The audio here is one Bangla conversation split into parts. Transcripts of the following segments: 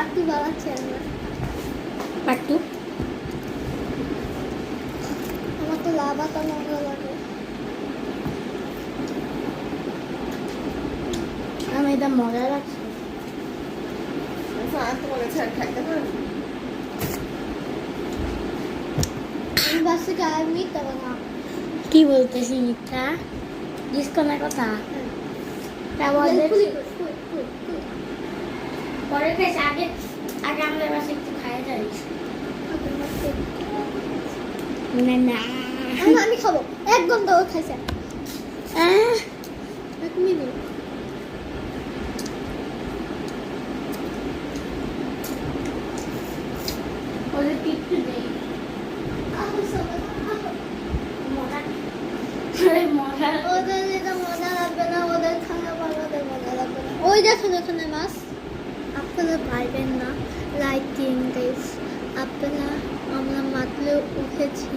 পাট্টু বানাচ্ছি আমরা। পাট্টু আমার তো লাভাটা মজা লাগে। আমি এটা মজা লাগছে। আমি বাসে গায়ে মিথ্যা কথা। কি বলতেছি মিথ্যা? ডিসকনের কথা। পরে খাইছে আগে আগে আমাদের বাসে একটু খাইয়ে যাইস। না না আমি খাবো, এক ঘন্টা ও খাইছে। এক মিনিট। ওদের পিঠে দেই মজা ওদের এটা মজা লাগবে না, ওদের খানা বানাতে মজা লাগবে না। ওই দেখেন এখানে মাছ, আপনারা পারবেন না। লাইটিং গাইস, আপনারা আমরা মাত্র উঠেছি,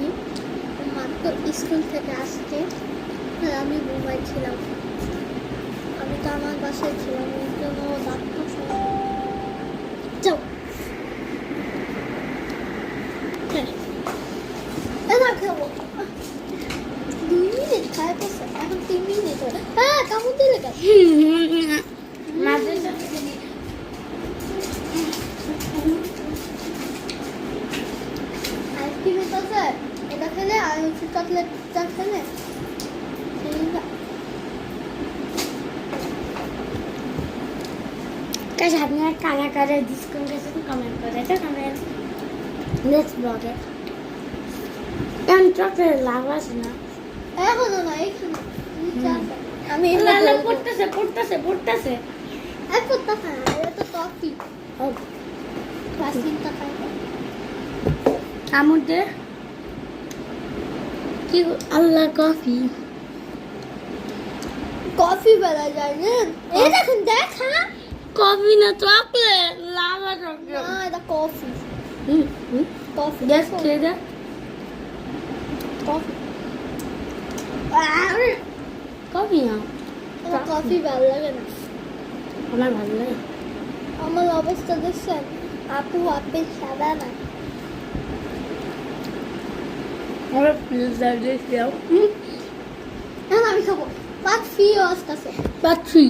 মাত্র স্কুল থেকে আসছি, আর আমি ঘুমাইছিলাম। আমি তো আমার বাসায় ছিলাম, ওই জন্য ডাক্তার যাও। এবার খাবো। 2 মিনিট খায় পড়ছে, এখন 3 মিনিট হলো। হ্যাঁ, কামড় দিলে কেন? মাঝে সাথে আইসক্রিম আছে, এটা খেলে আর হচ্ছে চকলেটটা খেলে guys, আপনারা কারা কারা ডিসকাউন্ট গেছেন কমেন্ট করে কমেন্ট নেক্সট ব্লগে। এখন চকলেট লাভ আছে না? এখনো না, এখানে আমি লালা পড়তেছে পড়তেছে পড়তেছে। এক করতে না, এটা তো কফি। ও পাঁচ তিনটা খাই। আমুদে কি আল্লাহ কফি কফি বেলা যায় না, এই দেখুন দেখা। কফি না চকলেট লাভা না, চকলেট। এটা কফি। কফি গ্যাস খেয়ে যা। কফি। কফি না আমার কফি ভালো লাগে না। আমার ভালো লাগে। আমার অবস্থা দেখছেন, আপু আপেল সাদা না। আমার পিৎজা দিয়ে খাও। এখন আমি খাবো, পাঁচ ফি আসতেছে। পাচ্ছি